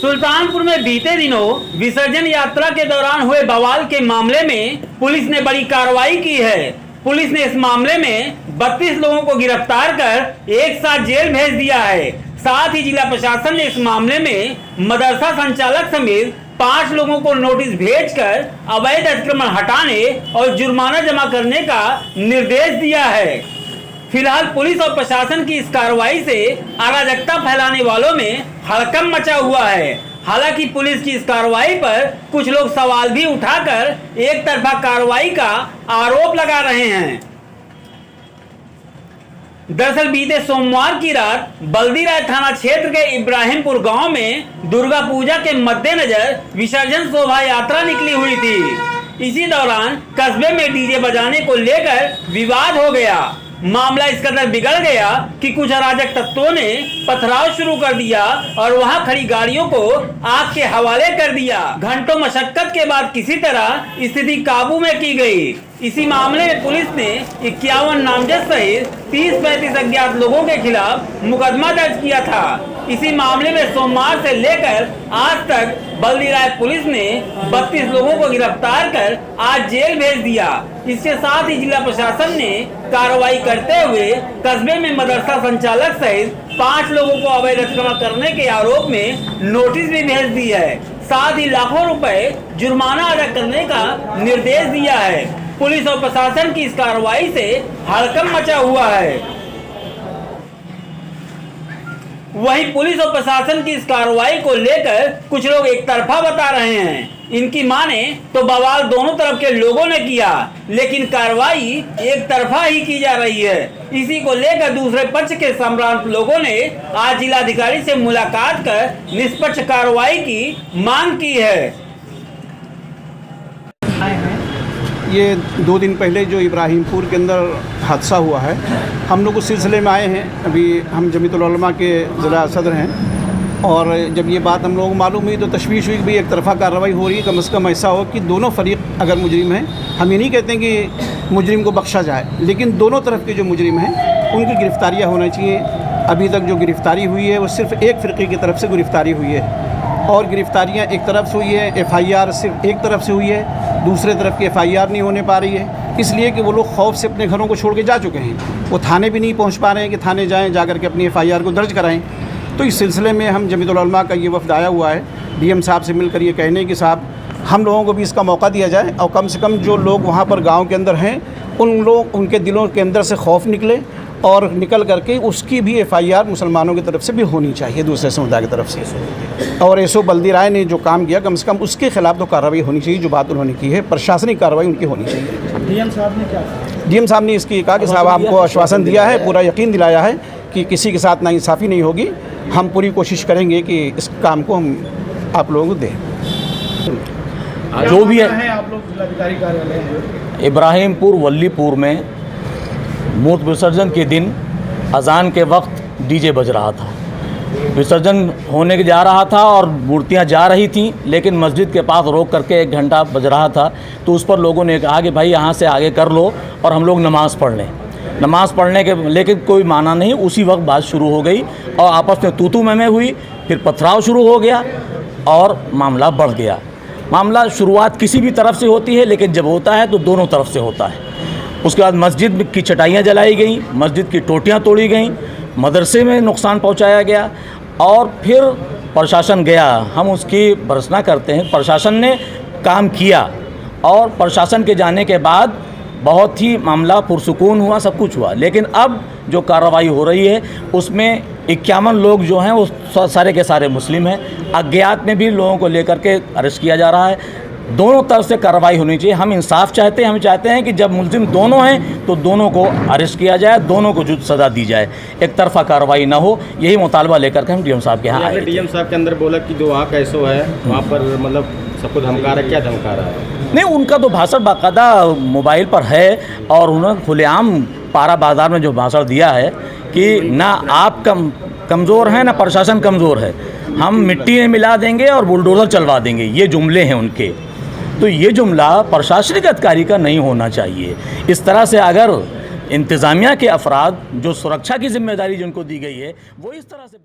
सुल्तानपुर में बीते दिनों विसर्जन यात्रा के दौरान हुए बवाल के मामले में पुलिस ने बड़ी कार्रवाई की है। पुलिस ने इस मामले में 32 लोगों को गिरफ्तार कर एक साथ जेल भेज दिया है। साथ ही जिला प्रशासन ने इस मामले में मदरसा संचालक समेत 5 लोगों को नोटिस भेजकर अवैध अतिक्रमण हटाने और जुर्माना जमा करने का निर्देश दिया है। फिलहाल पुलिस और प्रशासन की इस कार्रवाई से अराजकता फैलाने वालों में हड़कंप मचा हुआ है। हालांकि पुलिस की इस कार्रवाई पर कुछ लोग सवाल भी उठाकर एक तरफा कार्रवाई का आरोप लगा रहे हैं। दरअसल बीते सोमवार की रात बल्दीराय थाना क्षेत्र के इब्राहिमपुर गांव में दुर्गा पूजा के मद्देनजर विसर्जन शोभा यात्रा निकली हुई थी। इसी दौरान कस्बे में डीजे बजाने को लेकर विवाद हो गया। मामला इस कदर बिगड़ गया कि कुछ अराजक तत्वों ने पथराव शुरू कर दिया और वहां खड़ी गाड़ियों को आग के हवाले कर दिया। घंटों मशक्कत के बाद किसी तरह स्थिति काबू में की गई। इसी मामले में पुलिस ने 51 नामजद सहित 30-35 अज्ञात लोगों के खिलाफ मुकदमा दर्ज किया था। इसी मामले में सोमवार से लेकर आज तक बल्दीराय पुलिस ने 32 लोगों को गिरफ्तार कर आज जेल भेज दिया। इसके साथ ही जिला प्रशासन ने कार्रवाई करते हुए कस्बे में मदरसा संचालक सहित 5 लोगों को अवैध अतिक्रमण करने के आरोप में नोटिस भी भेज दी है। साथ ही लाखों रुपए जुर्माना अदा करने का निर्देश दिया है। पुलिस और प्रशासन की इस कार्रवाई से हड़कंप मचा हुआ है। वहीं पुलिस और प्रशासन की इस कार्रवाई को लेकर कुछ लोग एक तरफा बता रहे हैं। इनकी माने तो बवाल दोनों तरफ के लोगों ने किया, लेकिन कार्रवाई एक तरफा ही की जा रही है। इसी को लेकर दूसरे पक्ष के संभ्रांत लोगों ने आज जिलाधिकारी से मुलाकात कर निष्पक्ष कार्रवाई की मांग की है। ये 2 दिन पहले जो इब्राहिमपुर के अंदर हादसा हुआ है, हम लोग उस सिलसिले में आए हैं। अभी हम जमीयतुल उलमा के ज़िला सदर हैं और जब ये बात हम लोगों को मालूम हुई तो तशवीश हुई कि भाई एक तरफा कार्रवाई हो रही है। कम से कम ऐसा हो कि दोनों फरीक अगर मुजरिम हैं, हम ये नहीं कहते हैं कि मुजरिम को बख्शा जाए, लेकिन दोनों तरफ के जो मुजरिम हैं उनकी गिरफ्तारियाँ होनी चाहिए। अभी तक जो गिरफ्तारी हुई है वो सिर्फ एक फ़िरक़े की तरफ से गिरफ्तारी हुई है और गिरफ्तारियाँ एक तरफ से हुई है, FIR सिर्फ एक तरफ से हुई है, दूसरे तरफ की FIR नहीं होने पा रही है, इसलिए कि वो लोग खौफ से अपने घरों को छोड़ के जा चुके हैं। वो थाने भी नहीं पहुंच पा रहे हैं कि थाने जाएं, जाकर के अपनी FIR को दर्ज कराएं। तो इस सिलसिले में हम जमीयतुल उलमा का ये वफ़द आया हुआ है DM साहब से मिलकर ये कहने कि साहब हम लोगों को भी इसका मौका दिया जाए और कम से कम जो लोग वहाँ पर गाँव के अंदर हैं उनके दिलों के अंदर से खौफ निकले और निकल करके उसकी भी FIR मुसलमानों की तरफ से भी होनी चाहिए, दूसरे समुदाय की तरफ से। और ऐसो बल्दीराय ने जो काम किया कम से कम उसके खिलाफ तो कार्रवाई होनी चाहिए, जो बात उन्होंने की है प्रशासनिक कार्रवाई उनकी होनी चाहिए। DM साहब ने क्या कहा? DM साहब ने इसकी कहा कि साहब हमको आश्वासन दिया है, पूरा यकीन दिलाया है कि किसी के साथ नाइंसाफ़ी नहीं होगी। हम पूरी कोशिश करेंगे कि इस काम को हम आप लोगों को दें। जो भी है आप लोग जिलाधिकारी कार्यालय इब्राहिमपुर वल्लीपुर में मूर्ति विसर्जन के दिन अजान के वक्त DJ बज रहा था। विसर्जन होने के जा रहा था और मूर्तियां जा रही थीं, लेकिन मस्जिद के पास रोक करके 1 घंटा बज रहा था। तो उस पर लोगों ने कहा कि भाई यहाँ से आगे कर लो और हम लोग नमाज़ पढ़ लें। नमाज़ पढ़ने के लेकिन कोई माना नहीं। उसी वक्त बात शुरू हो गई और आपस में तू मैं हुई, फिर पथराव शुरू हो गया और मामला बढ़ गया। मामला शुरुआत किसी भी तरफ से होती है, लेकिन जब होता है तो दोनों तरफ से होता है। उसके बाद मस्जिद की चटाइयाँ जलाई गई, मस्जिद की टोटियाँ तोड़ी गईं, मदरसे में नुकसान पहुँचाया गया और फिर प्रशासन गया। हम उसकी भर्त्सना करते हैं, प्रशासन ने काम किया और प्रशासन के जाने के बाद बहुत ही मामला पुरसुकून हुआ, सब कुछ हुआ। लेकिन अब जो कार्रवाई हो रही है उसमें 51 लोग जो हैं वो सारे के सारे मुस्लिम हैं। अज्ञात में भी लोगों को लेकर के अरेस्ट किया जा रहा है। दोनों तरफ से कार्रवाई होनी चाहिए। हम इंसाफ चाहते हैं। हम चाहते हैं कि जब मुल्जिम दोनों हैं तो दोनों को अरेस्ट किया जाए, दोनों को सज़ा दी जाए, एक तरफा कार्रवाई ना हो। यही मुतालबा लेकर के हम DM साहब के यहाँ आए। DM साहब के अंदर बोला कि जो वहाँ कैसो है वहाँ पर मतलब सबको धमका रहा है, क्या धमका रहा है? नहीं, उनका तो भाषण बाकायदा मोबाइल पर है और उन्होंने खुलेआम पारा बाज़ार में जो भाषण दिया है कि ना आप कमज़ोर हैं ना प्रशासन कमज़ोर है, हम मिट्टी में मिला देंगे और बुलडोज़र चलवा देंगे। ये जुमले हैं उनके। तो ये जुमला प्रशासनिक अधिकारी का नहीं होना चाहिए। इस तरह से अगर इंतज़ामिया के अफराद जो सुरक्षा की जिम्मेदारी जिनको दी गई है वो इस तरह से